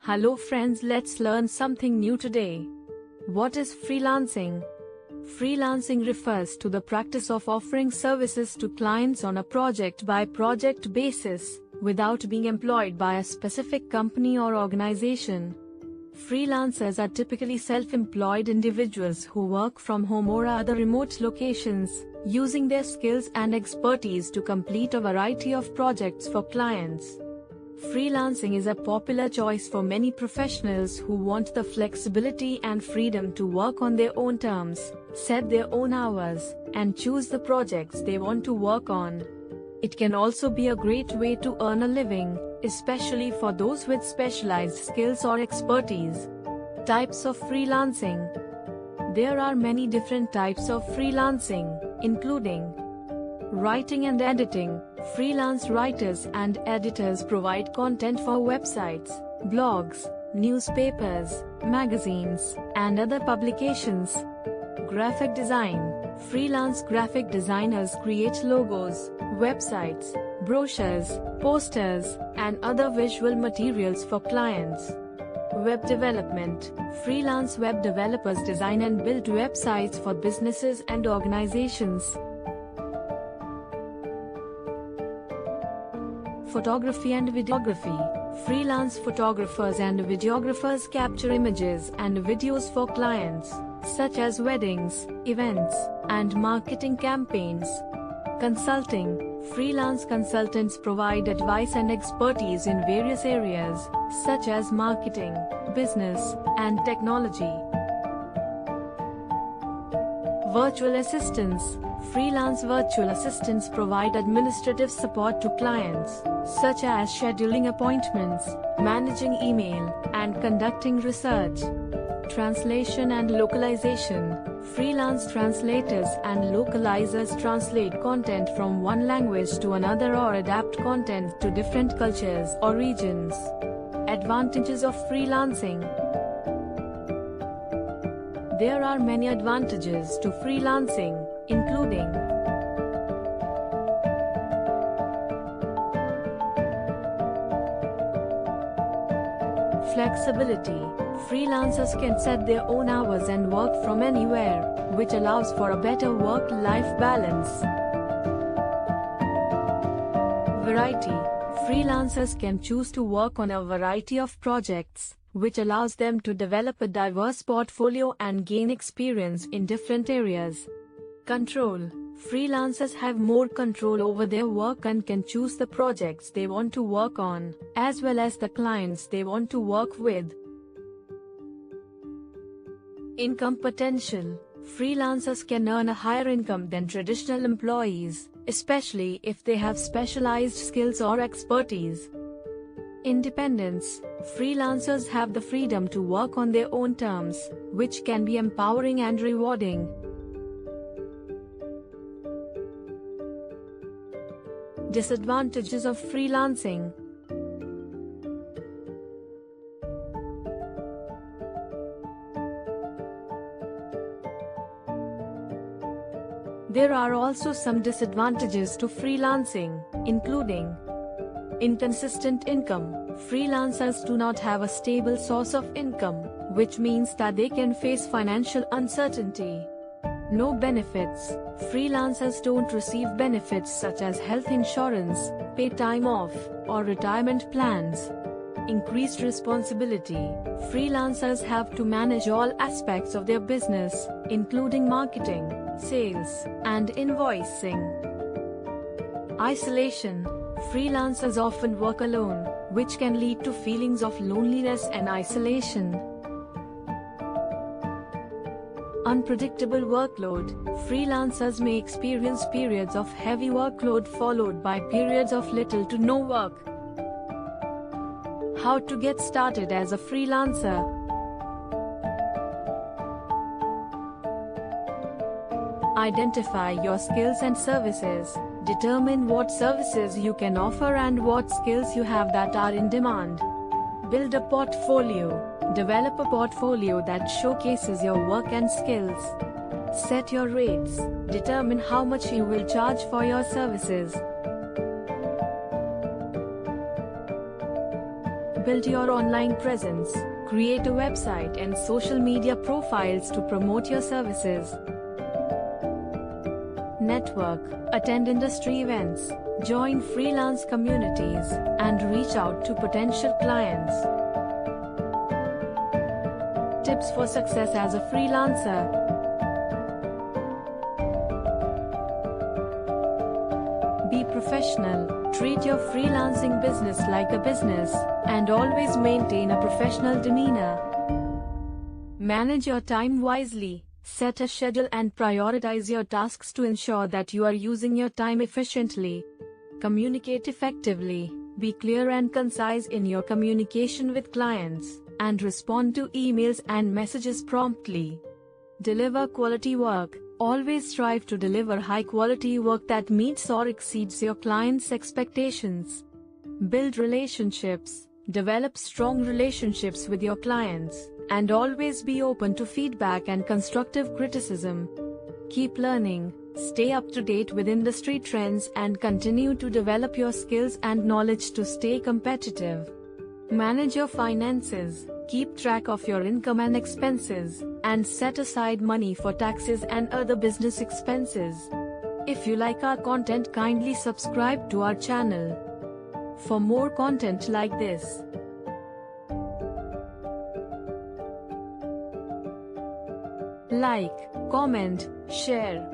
Hello friends, let's learn something new today. What is freelancing? Freelancing refers to the practice of offering services to clients on a project-by-project basis, without being employed by a specific company or organization. Freelancers are typically self-employed individuals who work from home or other remote locations, using their skills and expertise to complete a variety of projects for clients. Freelancing is a popular choice for many professionals who want the flexibility and freedom to work on their own terms, set their own hours, and choose the projects they want to work on. It can also be a great way to earn a living, especially for those with specialized skills or expertise. Types of freelancing. There are many different types of freelancing, including writing and editing. Freelance writers and editors provide content for websites, blogs, newspapers, magazines, and other publications. Graphic design. Freelance graphic designers create logos, websites, brochures, posters, and other visual materials for clients. Web development. Freelance web developers design and build websites for businesses and organizations. Photography and videography. Freelance photographers and videographers capture images and videos for clients, such as weddings, events, and marketing campaigns. Consulting. Freelance consultants provide advice and expertise in various areas, such as marketing, business, and technology. Virtual assistants. Freelance virtual assistants provide administrative support to clients, such as scheduling appointments, managing email, and conducting research. Translation and localization. Freelance translators and localizers translate content from one language to another or adapt content to different cultures or regions. Advantages of freelancing. There are many advantages to freelancing, including flexibility. Freelancers can set their own hours and work from anywhere, which allows for a better work-life balance. Variety. Freelancers can choose to work on a variety of projects, which allows them to develop a diverse portfolio and gain experience in different areas. Control. Freelancers have more control over their work and can choose the projects they want to work on, as well as the clients they want to work with. Income potential. Freelancers can earn a higher income than traditional employees, especially if they have specialized skills or expertise. Independence. Freelancers have the freedom to work on their own terms, which can be empowering and rewarding. Disadvantages of freelancing. There are also some disadvantages to freelancing, including inconsistent income. Freelancers do not have a stable source of income, which means that they can face financial uncertainty. No benefits. Freelancers don't receive benefits such as health insurance, paid time off, or retirement plans. Increased responsibility. Freelancers have to manage all aspects of their business, including marketing, sales, and invoicing. Isolation. Freelancers often work alone, which can lead to feelings of loneliness and isolation. Unpredictable workload. Freelancers may experience periods of heavy workload followed by periods of little to no work. How to get started as a freelancer. Identify your skills and services. Determine what services you can offer and what skills you have that are in demand. Build a portfolio. Develop a portfolio that showcases your work and skills. Set your rates. Determine how much you will charge for your services. build your online presence, create a website and social media profiles to promote your services. Network, attend industry events, join freelance communities, and reach out to potential clients. Tips for success as a freelancer. Be professional, treat your freelancing business like a business, and always maintain a professional demeanor. Manage your time wisely. Set a schedule and prioritize your tasks to ensure that you are using your time efficiently. Communicate effectively, be clear and concise in your communication with clients, and respond to emails and messages promptly. Deliver quality work. Always strive to deliver high-quality work that meets or exceeds your clients' expectations. Build relationships. Develop strong relationships with your clients, and always be open to feedback and constructive criticism. Keep learning, stay up to date with industry trends and continue to develop your skills and knowledge to stay competitive. Manage your finances, keep track of your income and expenses, and set aside money for taxes and other business expenses. If you like our content, kindly subscribe to our channel for more content like this. Like, comment, share.